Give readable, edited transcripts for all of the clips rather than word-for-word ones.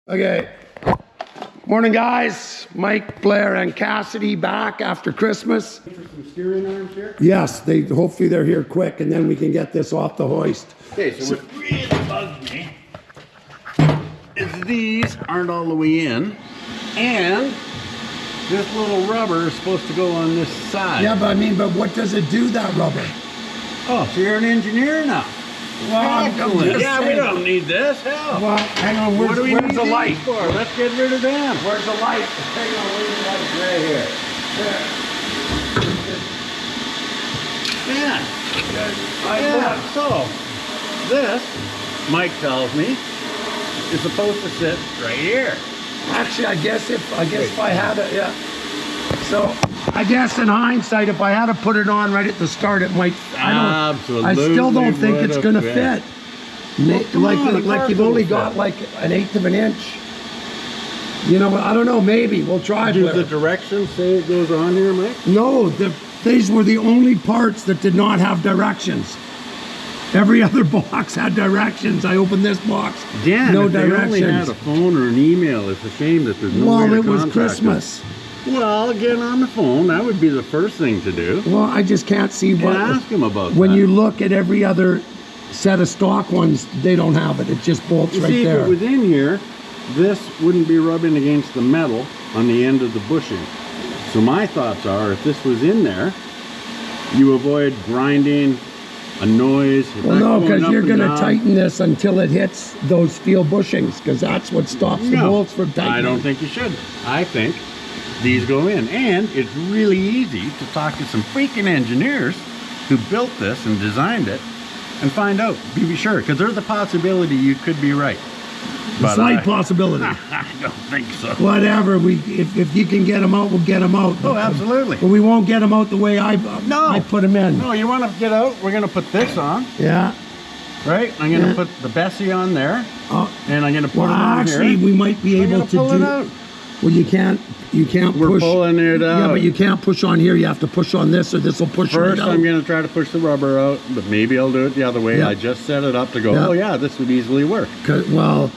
Okay. Morning, guys. Mike, Blair, and Cassidy back after Christmas. For some steering arms here? Yes, hopefully they're here quick, and then we can get this off the hoist. Okay, so what really bugs me is these aren't all the way in, and this little rubber is supposed to go on this side. Yeah, but what does it do, that rubber? Oh, so you're an engineer now? Well, yeah, we don't need this. Hell. Well, hang on. What do we where's need the these light? for? Let's get rid of them. Where's the light? Hang on, where's the light? Right here. Yeah. So this, Mike tells me, is supposed to sit right here. Actually, I guess if I had it, yeah. So I guess in hindsight, if I had to put it on right at the start, it might. I still don't think it's gonna fit. Like you've only got like an 1/8 of an inch. You know, I don't know. Maybe we'll try. Do the directions say it goes on here, Mike? No, these were the only parts that did not have directions. Every other box had directions. I opened this box. Dan, no if directions. They only had a phone or an email. It's a shame that there's no way to Well, it was contact Christmas. them. Well, get on the phone. That would be the first thing to do. Well, I just can't see what. And ask him about when that. you look at every other set of stock ones, they don't have it. It just bolts right See, there. if it was in here, this wouldn't be rubbing against the metal on the end of the bushing. So my thoughts are, if this was in there, you avoid grinding, a noise. Well, no, because you're going to tighten this until it hits those steel bushings, because that's what stops the bolts from tightening. I don't think you should. I think these go in. And it's really easy to talk to some freaking engineers who built this and designed it and find out. Be sure, because there's a possibility you could be right. A slight possibility. I don't think so. Whatever. If you can get them out, we'll get them out. Oh, absolutely. But we won't get them out the way I put them in. No, you want to get out, we're going to put this on. Yeah. Right? I'm going to put the Bessie on there. And I'm going to put it on here. Actually, we might be able to pull do it out. Well, you can't We're push. pulling it out. Yeah, but you can't push on here. You have to push on this, or this will push First, right out. I'm going to try to push the rubber out, but maybe I'll do it the other way. Yeah. I just set it up to go, Yeah. oh yeah, this would easily work. Well,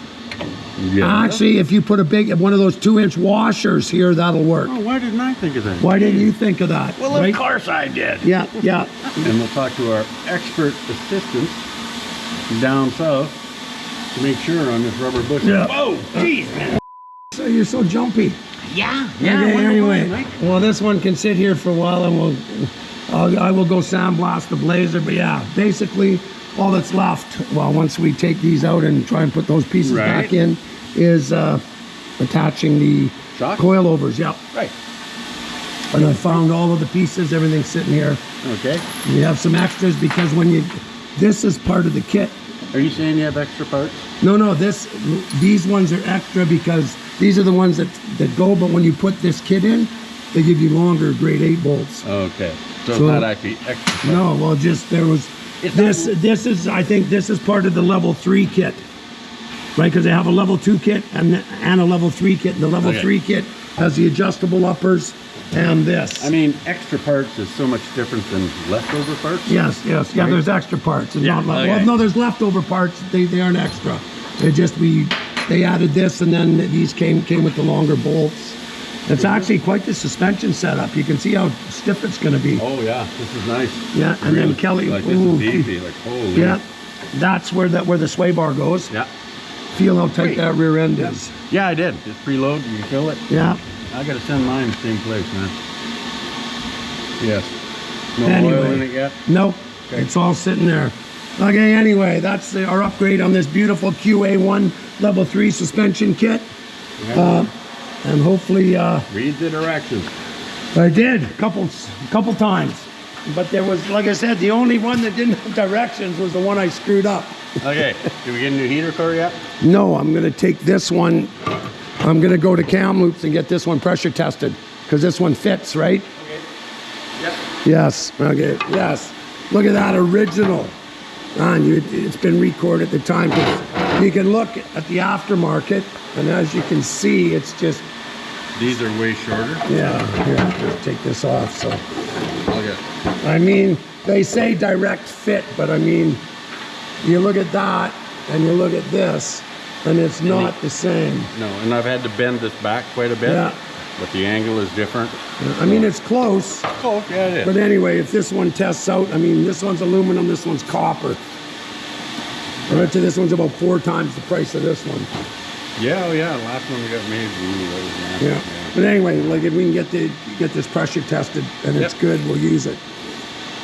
Yeah. actually, if you put one of those 2-inch washers here, that'll work. Oh, why didn't I think of that? Why didn't you think of that? Well, right? of course I did. Yeah, yeah. And we'll talk to our expert assistants down south to make sure on this rubber bushing. Yeah. Whoa, jeez, man. So you're so jumpy. Yeah. Okay, anyway, well, this one can sit here for a while, and I will go sandblast the blazer. But yeah, basically, all that's left, well, once we take these out and try and put those pieces back in, is attaching the coilovers. Yep. Right. And I found all of the pieces, everything's sitting here. Okay. We have some extras because this is part of the kit. Are you saying you have extra parts? No, these ones are extra because these are the ones that go, but when you put this kit in, they give you longer grade 8 bolts. Okay. So it's not actually extra parts. No, well, just there was, I think this is part of the level 3 kit, right? Because they have a level 2 kit and a level 3 kit. And the level 3 kit has the adjustable uppers and this. I mean, extra parts is so much different than leftover parts. Yes. Yeah, Right? there's extra parts. It's not okay. well, no, there's leftover parts. They aren't extra. They added this, and then these came with the longer bolts. It's actually quite the suspension setup. You can see how stiff it's going to be. Oh yeah, this is nice. Yeah, and then Kelly. Like this is easy. Like holy. Yeah, that's where the sway bar goes. Yeah. Feel how tight that rear end is. Yeah, I did. Just preload. You can fill it. Yeah. I gotta send mine the same place, man. Yes. No oil in it yet? Nope. Okay. It's all sitting there. Okay, anyway, that's our upgrade on this beautiful QA1 Level 3 suspension kit. Yeah. And hopefully... read the directions. I did, a couple times. But there was, like I said, the only one that didn't have directions was the one I screwed up. Okay, did we get a new heater core yet? No, I'm gonna take this one. I'm gonna go to Kamloops and get this one pressure tested, because this one fits, right? Okay. Yep. Yes, okay, yes. Look at that original. It's been recorded at the time. You can look at the aftermarket, and as you can see, it's just... These are way shorter? Yeah, here, just take this off, so... Okay. I mean, they say direct fit, but I mean, you look at that, and you look at this, And it's not the same. No, and I've had to bend this back quite a bit. Yeah. But the angle is different. Yeah, I mean, it's close. Oh, yeah, it is. But anyway, if this one tests out, I mean, this one's aluminum, this one's copper. I bet you this one's about 4 times the price of this one. Yeah, oh yeah, the last one we got made really was Yeah. But anyway, like if we can get this pressure tested and it's good, we'll use it.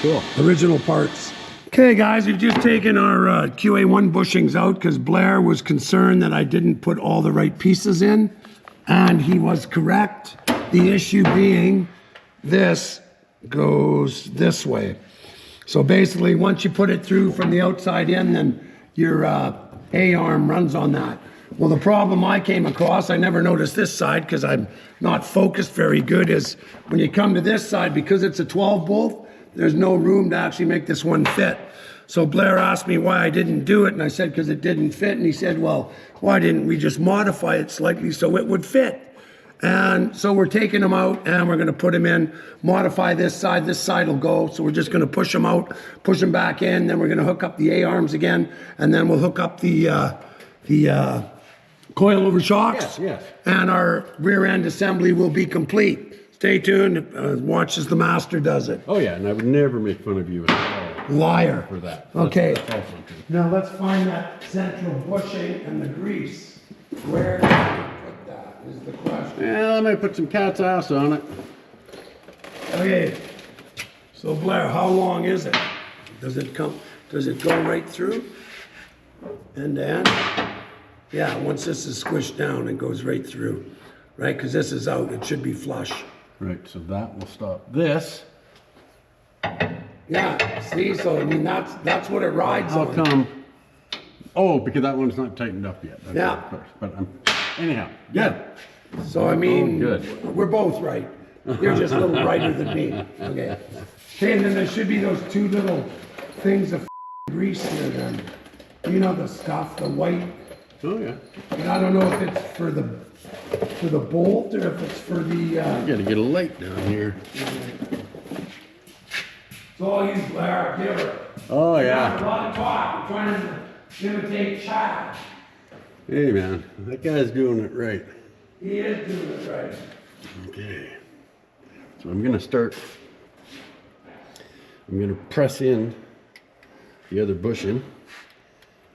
Cool. Original parts. Okay, guys, we've just taken our QA1 bushings out because Blair was concerned that I didn't put all the right pieces in, and he was correct. The issue being this goes this way. So basically, once you put it through from the outside in, then your A-arm runs on that. Well, the problem I came across, I never noticed this side because I'm not focused very good, is when you come to this side, because it's a 12 bolt, there's no room to actually make this one fit. So Blair asked me why I didn't do it, and I said because it didn't fit, and he said, well, why didn't we just modify it slightly so it would fit? And so we're taking them out and we're going to put them in, modify this side will go. So we're just going to push them out, push them back in, then we're going to hook up the A-arms again, and then we'll hook up the coilover shocks. Yes. And our rear end assembly will be complete. Stay tuned, watch as the master does it. Oh yeah, and I would never make fun of you at all. Liar. For that. Okay. That's also true. Now let's find that central bushing and the grease. Where do I put that is the question. Yeah, let me put some cat's ass on it. Okay. So Blair, how long is it? Does it go right through? End to end? Yeah, once this is squished down, it goes right through. Right, because this is out, it should be flush. Right, so that will stop this. Yeah, see, so I mean, that's what it rides How on. come? Oh, because that one's not tightened up yet. Okay, Yeah. Of course. But anyhow, good. So I mean, Oh, good. we're both right. You're just a little righter than me. Okay. Okay, and then there should be those 2 little things of grease here then. You know the stuff, the white. Oh yeah. And I don't know if it's for the bolt or if it's for the. You gotta get a light down here. So I'll use Blair, give her. Oh A yeah. lot of talk. We're trying to imitate Chad. Hey man, that guy's doing it right. He is doing it right. Okay. So I'm gonna press in the other bushing.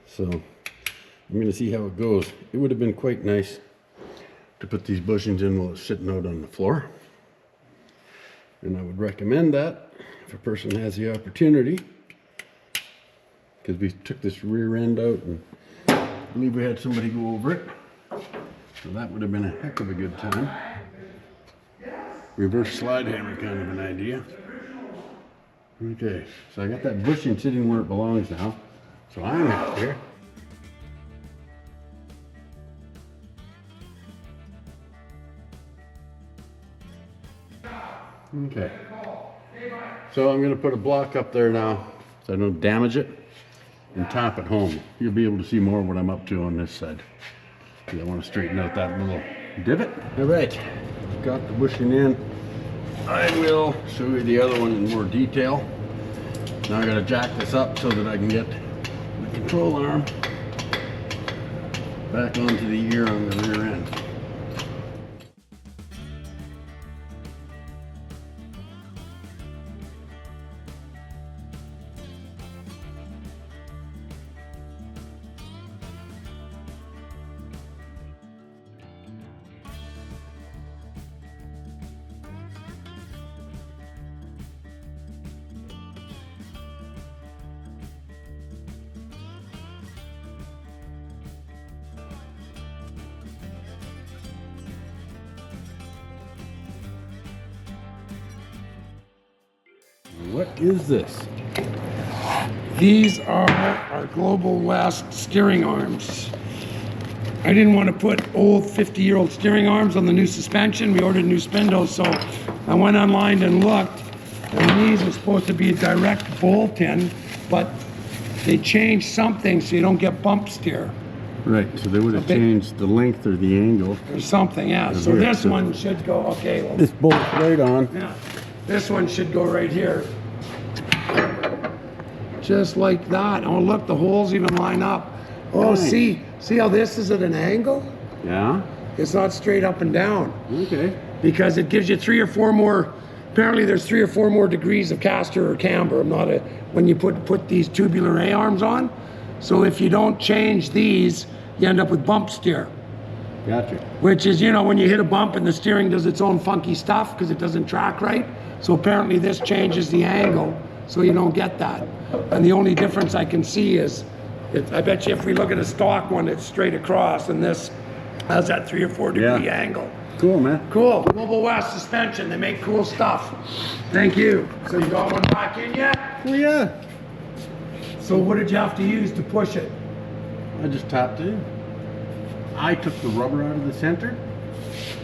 So I'm gonna see how it goes. It would have been quite nice to put these bushings in while it's sitting out on the floor. And I would recommend that if a person has the opportunity, because we took this rear end out and I believe we had somebody go over it. So that would have been a heck of a good time. Reverse slide hammer kind of an idea. Okay, so I got that bushing sitting where it belongs now. So I'm out here. Okay. So I'm going to put a block up there now so I don't damage it and tap it home. You'll be able to see more of what I'm up to on this side. I want to straighten out that little divot. All right, got the bushing in. I will show you the other one in more detail. Now I got to jack this up so that I can get the control arm back onto the ear on the rear end. What is this? These are our Global West steering arms. I didn't want to put old 50-year-old steering arms on the new suspension. We ordered new spindles, so I went online and looked, and these are supposed to be a direct bolt in, but they changed something so you don't get bump steer. Right, so they would have changed the length or the angle. Or something, yeah. So this one should go, okay. Well, This bolts right on. yeah, this one should go right here. Just like that. Oh, look, the holes even line up. Oh, Nice. See how this is at an angle? Yeah. It's not straight up and down. Okay. Because it gives you 3 or 4 more, apparently there's 3 or 4 more degrees of caster or camber. I'm not when you put these tubular A-arms on. So if you don't change these, you end up with bump steer. Gotcha. Which is, you know, when you hit a bump and the steering does its own funky stuff because it doesn't track right. So apparently this changes the angle so you don't get that. And the only difference I can see is, I bet you if we look at a stock one, it's straight across, and this has that 3 or 4 degree angle. Cool, man. Cool. Global West Suspension, they make cool stuff. Thank you. So you got one back in yet? Well, yeah. So what did you have to use to push it? I just tapped it in. I took the rubber out of the center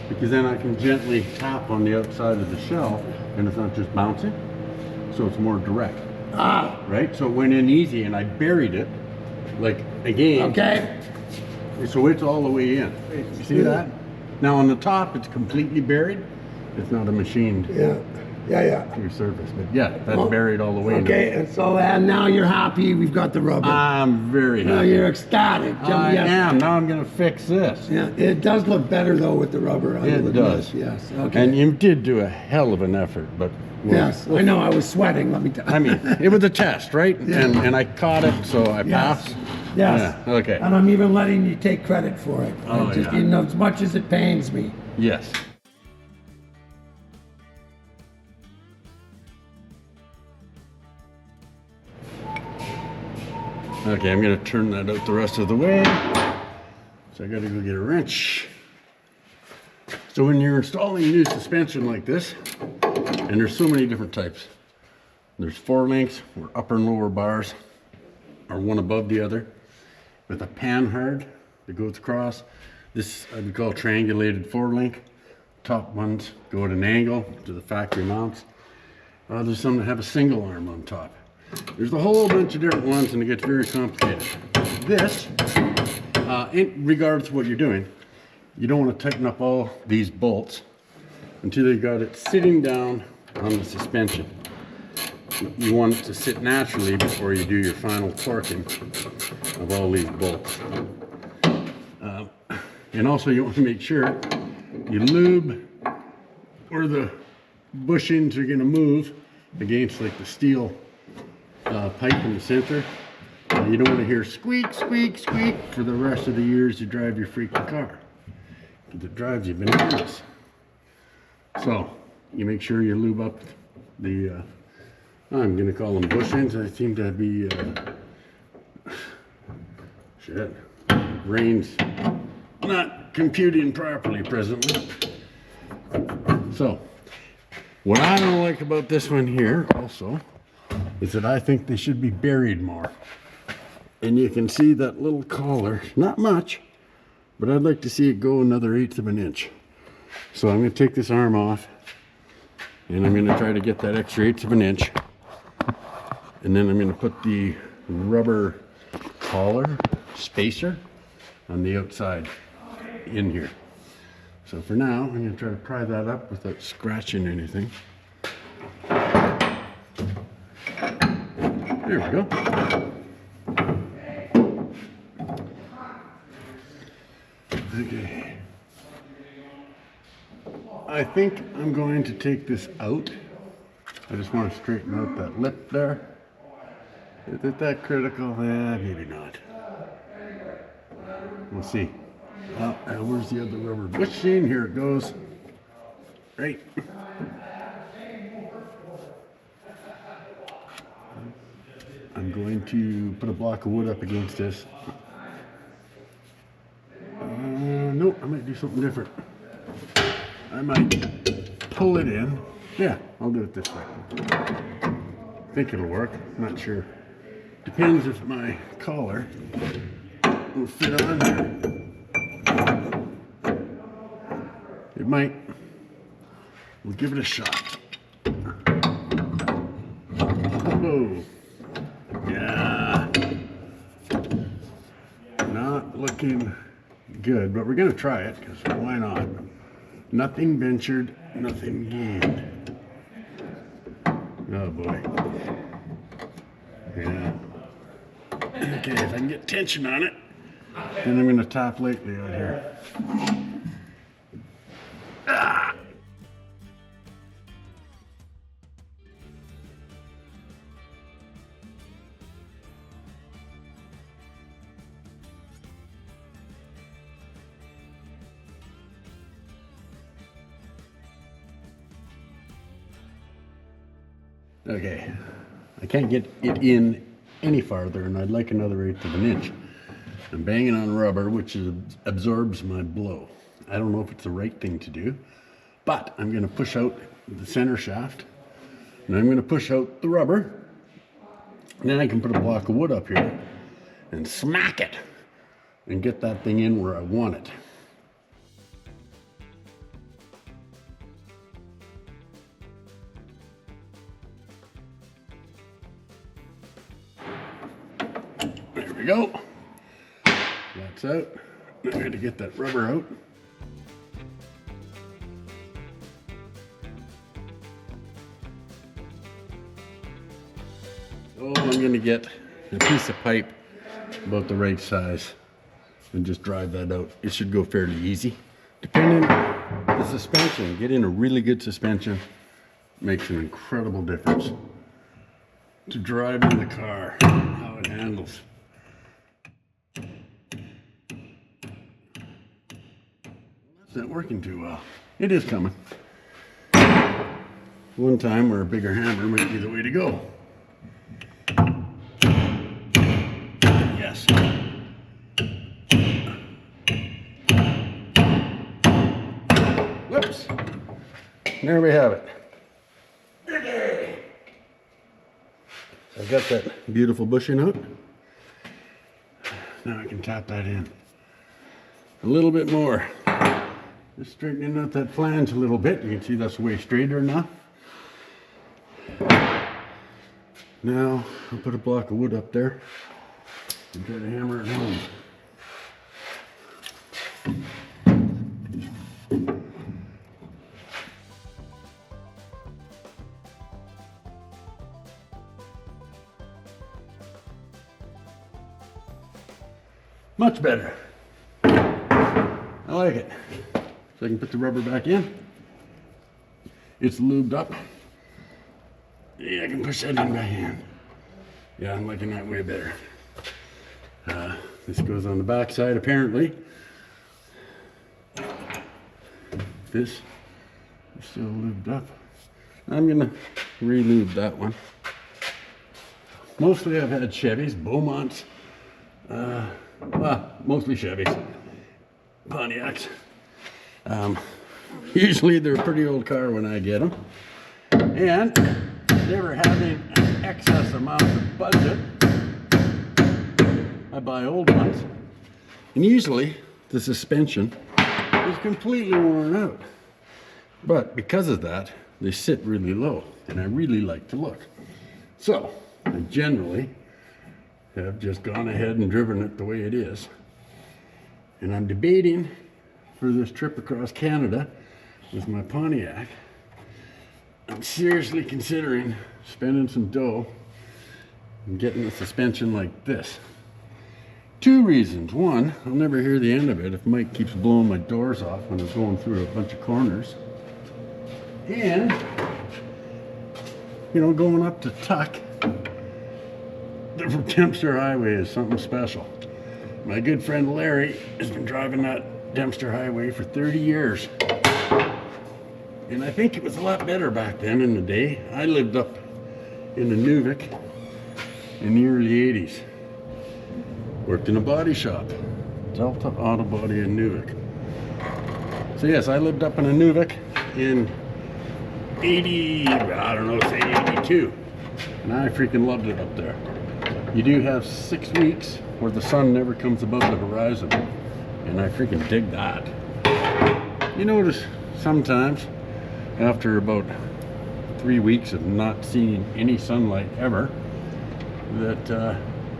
because then I can gently tap on the outside of the shell and it's not just bouncing, so it's more direct. Ah. Right? So it went in easy and I buried it, like again. Okay. So it's all the way in. You see that? Now on the top it's completely buried. It's not a machined through surface, but yeah, that's buried all the way. Okay, and so now you're happy we've got the rubber. I'm very happy. Now you're ecstatic. I am. Now I'm going to fix this. Yeah, it does look better though with the rubber. It does. Yes. Okay. And you did do a hell of an effort, but yes, I know. I was sweating. Let me tell you. I mean, it was a test, right? Yeah. And I caught it, so I passed. Yes. Yeah, okay. And I'm even letting you take credit for it. Oh, just, yeah. you know, as much as it pains me. Yes. Okay, I'm going to turn that out the rest of the way. So I got to go get a wrench. So when you're installing new suspension like this, and there's so many different types. There's 4 links where upper and lower bars are one above the other with a panhard that goes across. This I would call triangulated 4-link. Top ones go at an angle to the factory mounts. There's some that have a single arm on top. There's a whole bunch of different ones and it gets very complicated. This, in regards to what you're doing, you don't want to tighten up all these bolts until you got it sitting down on the suspension. You want it to sit naturally before you do your final torquing of all these bolts. And also you want to make sure you lube where the bushings are going to move against like the steel pipe in the center. You don't want to hear squeak, squeak, squeak for the rest of the years you drive your freaking car. Because it drives you bananas. So you make sure you lube up the, I'm going to call them bushings. I seem to be, shit, brain's not computing properly presently. So what I don't like about this one here also is that I think they should be buried more. And you can see that little collar, not much, but I'd like to see it go another 1/8 of an inch. So I'm going to take this arm off and I'm going to try to get that extra 1/8 of an inch. And then I'm going to put the rubber collar spacer on the outside in here. So for now, I'm going to try to pry that up without scratching anything. There we go. Okay. I think I'm going to take this out. I just want to straighten out that lip there. Is it that critical? Yeah, maybe not. We'll see. Oh, where's the other rubber bushing? Here it goes. Right. I'm going to put a block of wood up against this. Nope, I might do something different. I might pull it in. Yeah, I'll do it this way. I think it'll work. Not sure. Depends if my collar will fit on here. It might. We'll give it a shot. Oh, yeah. Not looking good, but we're gonna try it because why not? Nothing ventured, nothing gained. Oh boy. Yeah. Okay, if I can get tension on it, And I'm going to tap lightly out here. Ah. Okay, I can't get it in any farther, and I'd like another 1/8 of an inch. I'm banging on rubber, which absorbs my blow. I don't know if it's the right thing to do, but I'm going to push out the center shaft, and I'm going to push out the rubber. And then I can put a block of wood up here and smack it and get that thing in where I want it. There we go. That's out. Now I got to get that rubber out. Oh, I'm going to get a piece of pipe about the right size and just drive that out. It should go fairly easy. Depending on the suspension, getting a really good suspension makes an incredible difference to driving the car, how it handles. It's not working too well. It is coming. One time where a bigger hammer might be the way to go. Yes. Whoops. There we have it. I've got that beautiful bushing out. Now I can tap that in a little bit more. Just straightening out that flange a little bit. You can see that's way straighter now. Now I'll put a block of wood up there and try to hammer it home. Much better. I like it. So I can put the rubber back in. It's lubed up. Yeah, I can push that in by hand. Yeah, I'm liking that way better. This goes on the back side apparently. This is still lubed up. I'm gonna re-lube that one. Mostly I've had Chevys, Beaumonts, well, mostly Chevys, Pontiacs. Usually they're a pretty old car when I get them. And never having an excess amount of budget, I buy old ones. And usually the suspension is completely worn out. But because of that, they sit really low, and I really like to look. So I generally have just gone ahead and driven it the way it is. And I'm debating for this trip across Canada with my Pontiac. I'm seriously considering spending some dough and getting a suspension like this. Two reasons. One, I'll never hear the end of it if Mike keeps blowing my doors off when I'm going through a bunch of corners. And, you know, going up to Tuck, the Dempster Highway is something special. My good friend Larry has been driving that Dempster Highway for 30 years. And I think it was a lot better back then in the day. I lived up in the Nuvik in the early 80s. Worked in a body shop, Delta Auto Body in Nuvik. So yes, I lived up in a Nuvik in 80, I don't know, say 82. And I freaking loved it up there. You do have 6 weeks where the sun never comes above the horizon. And I freaking dig that. You notice sometimes after about 3 weeks of not seeing any sunlight ever, that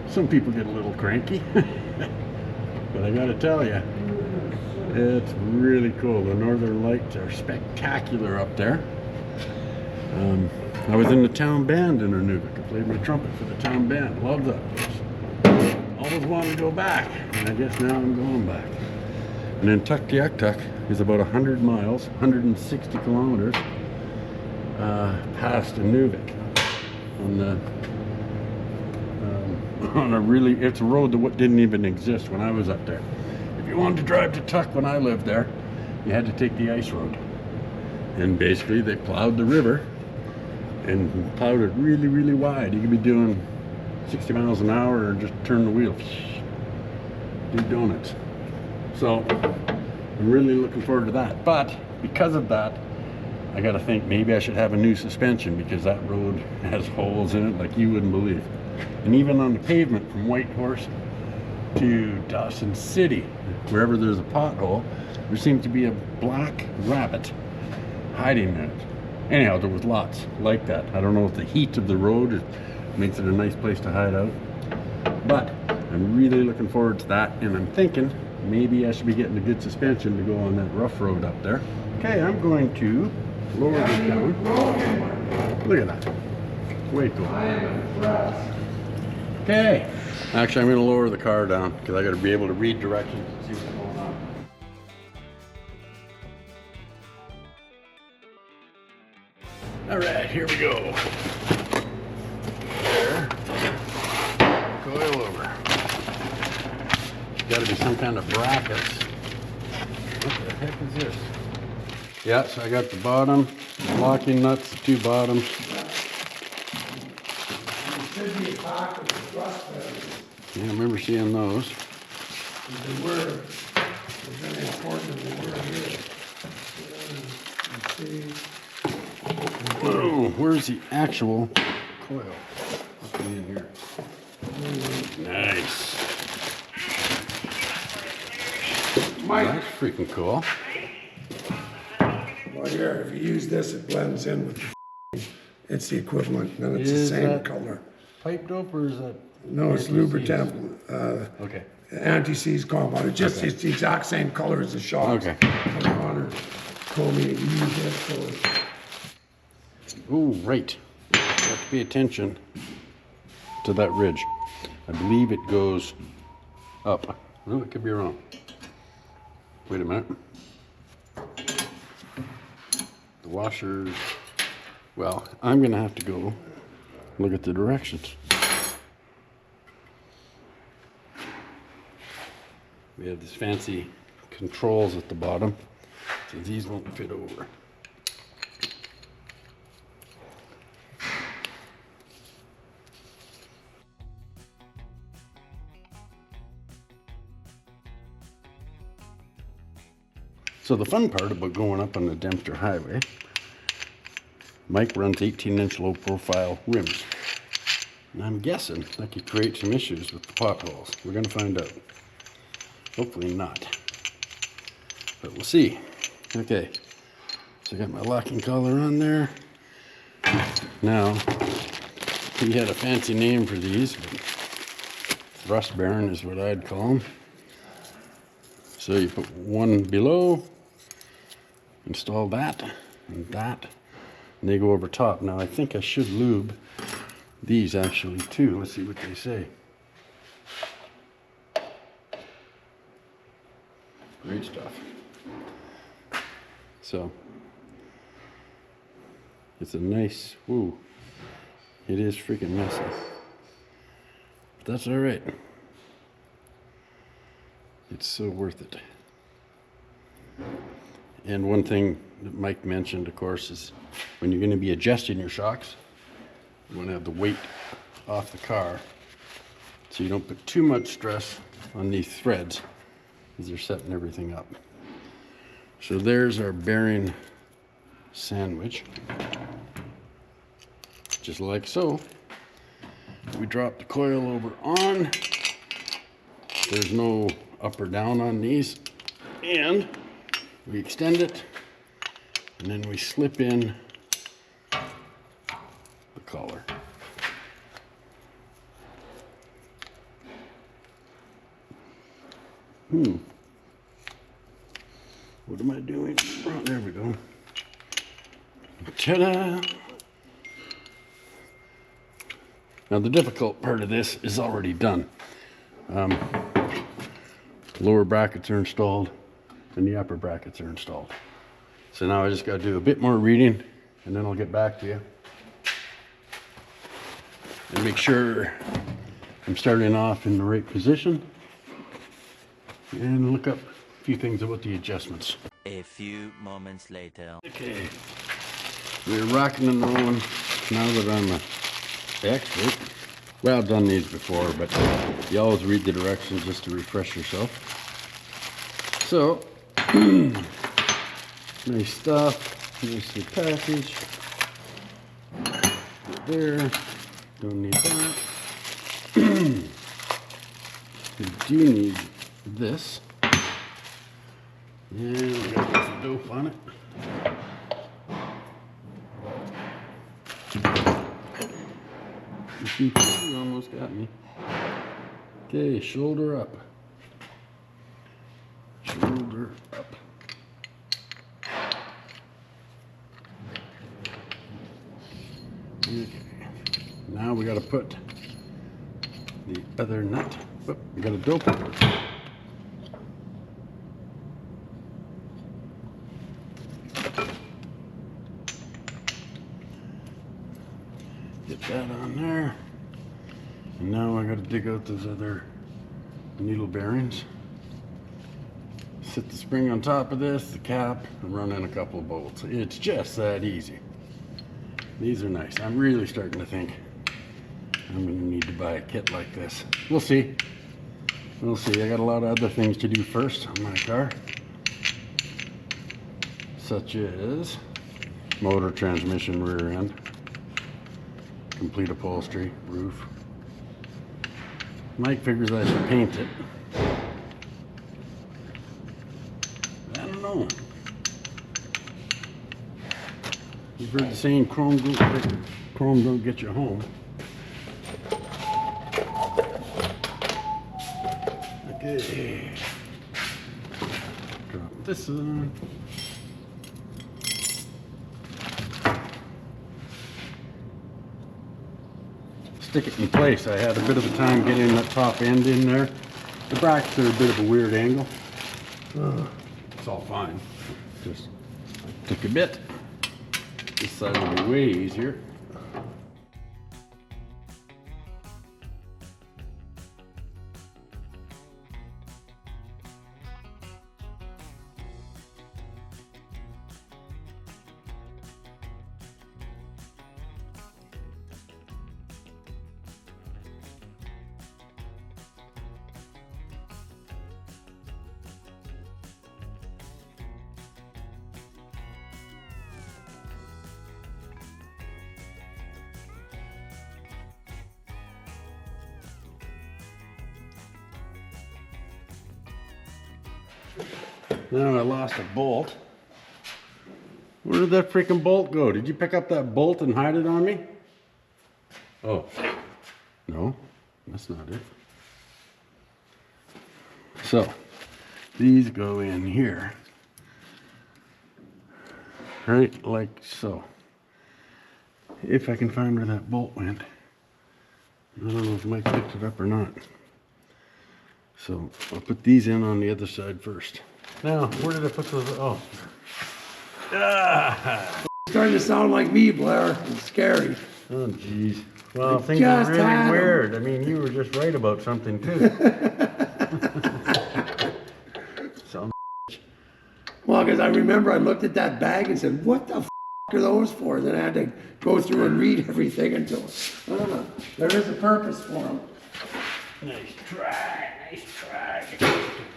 some people get a little cranky. But I gotta tell you, it's really cool. The northern lights are spectacular up there. I was in the town band in Nunavik. I played my trumpet for the town band. Love that place. always wanted to go back, and I guess now I'm going back. And then Tuktoyaktuk is about 100 miles, 160 kilometers past Inuvik on a really, it's a road that didn't even exist when I was up there. If you wanted to drive to Tuk when I lived there, you had to take the ice road. And basically they plowed the river and plowed it really, really wide. You could be doing 60 miles an hour or just turn the wheel. Do donuts. So I'm really looking forward to that. But because of that, I gotta think maybe I should have a new suspension, because that road has holes in it like you wouldn't believe. And even on the pavement from Whitehorse to Dawson City, wherever there's a pothole, there seemed to be a black rabbit hiding in it. Anyhow, there was lots like that. I don't know if the heat of the road makes it a nice place to hide out. But I'm really looking forward to that, and I'm thinking maybe I should be getting a good suspension to go on that rough road up there. Okay, I'm going to lower this down. Look at that. Way cool. Okay. Actually, I'm going to lower the car down because I got to be able to read directions and see what's going on. All right, here we go. There. Coilover. Got to be some kind of brackets. What the heck is this? Yeah, so I got the bottom, locking nuts, the two bottoms. Should be a pack of thrust bearings. Yeah, I remember seeing those. They were very important. They were here. Whoa, where's the actual coil? What's in here? Nice. Mike. That's freaking cool. Well, here, if you use this, it blends in with the it's the equivalent, and it's the same color. Pipe dope, or is that? No, it's lubricant. Okay. Anti-seize compound. It's just it's the exact same color as the shocks. Okay. Connor told me to use this color. Oh, right. You have to pay attention to that ridge. I believe it goes up. No, it could be wrong. Wait a minute. The washers. Well, I'm going to have to go look at the directions. We have these fancy controls at the bottom, so these won't fit over. So the fun part about going up on the Dempster Highway, Mike runs 18-inch low-profile rims. And I'm guessing that could create some issues with the potholes. We're going to find out. Hopefully not. But we'll see. Okay. So I got my locking collar on there. Now, he had a fancy name for these, but thrust bearing is what I'd call them. So you put one below, install that, and that, and they go over top. Now I think I should lube these actually too. Let's see what they say. Great stuff. So it's a nice, woo, it is freaking messy. But that's all right. It's so worth it. And one thing that Mike mentioned, of course, is when you're going to be adjusting your shocks, you want to have the weight off the car so you don't put too much stress on these threads as they're setting everything up. So there's our bearing sandwich, just like so. We drop the coil over on. There's no up or down on these, and we extend it, and then we slip in the collar. What am I doing? Oh, there we go. Ta-da! Now the difficult part of this is already done. Lower brackets are installed and the upper brackets are installed. So now I just got to do a bit more reading and then I'll get back to you. And make sure I'm starting off in the right position. And look up a few things about the adjustments. A few moments later. Okay, we're rocking and rolling now that I'm an expert. Well, I've done these before, but you always read the directions just to refresh yourself. So, nice stuff, nice new package. Right there, don't need that. We do need this. And we got some dope on it. You almost got me. Okay, shoulder up. Shoulder up. Okay. Now we got to put the other nut. Oh, we got to dope it. Get that on there. And now I got to dig out those other needle bearings. Set the spring on top of this, the cap, and run in a couple of bolts. It's just that easy. These are nice. I'm really starting to think I'm going to need to buy a kit like this. We'll see. We'll see. I got a lot of other things to do first on my car. Such as motor, transmission, rear end, complete upholstery, roof. Mike figures I should paint it. I don't know. You've heard the saying, chrome don't get you home. Okay. Drop this on. Stick it in place. I had a bit of a time getting that top end in there. The brackets are a bit of a weird angle. It's all fine. Just took a bit. This side will be way easier. Now I lost a bolt. Where did that freaking bolt go? Did you pick up that bolt and hide it on me? Oh, no, that's not it. So, these go in here. Right, like so. If I can find where that bolt went. I don't know if Mike picked it up or not. So, I'll put these in on the other side first. Now, where did I put those? Oh. Ah. It's starting to sound like me, Blair. It's scary. Oh, jeez. Well, things are really weird. I mean, you were just right about something, too. Some Well, because I remember I looked at that bag and said, what the are those for? And then I had to go through and read everything until, there is a purpose for them. Nice try, nice try.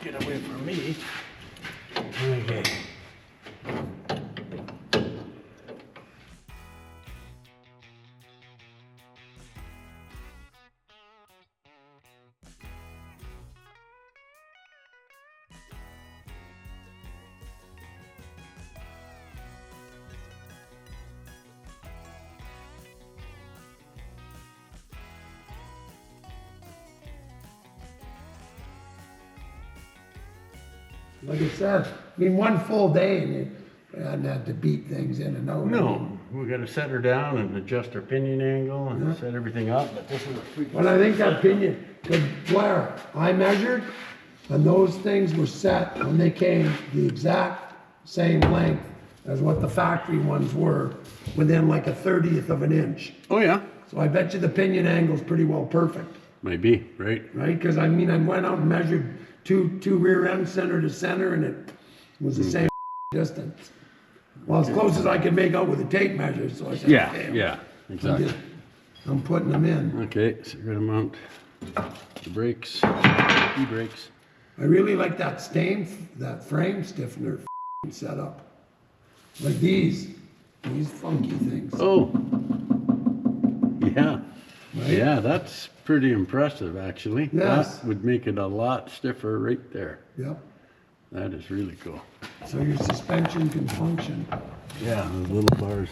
Get away from me. Okay. Like I said, I mean, one full day and you hadn't had to beat things in and out. No, we got to set her down and adjust her pinion angle and set everything up. But this is a freaking. But I think that pinion, because Blair, I measured, and those things were set when they came the exact same length as what the factory ones were, within like a 1/30th of an inch. Oh yeah. So I bet you the pinion angle's pretty well perfect, Might be, right? right? Because I mean, I went out and measured two rear ends center to center, and it was the same distance. Well, as close as I could make out with a tape measure, so I said, Yeah, "Damn, yeah, exactly. I'm putting them in." Okay, so we're gonna mount the brakes, e-brakes. I really like that that frame stiffener setup. Like these funky things. Oh, yeah, Right? yeah, that's pretty impressive, actually. Yes. That would make it a lot stiffer right there. Yep. That is really cool. So your suspension can function. Yeah, those little bars.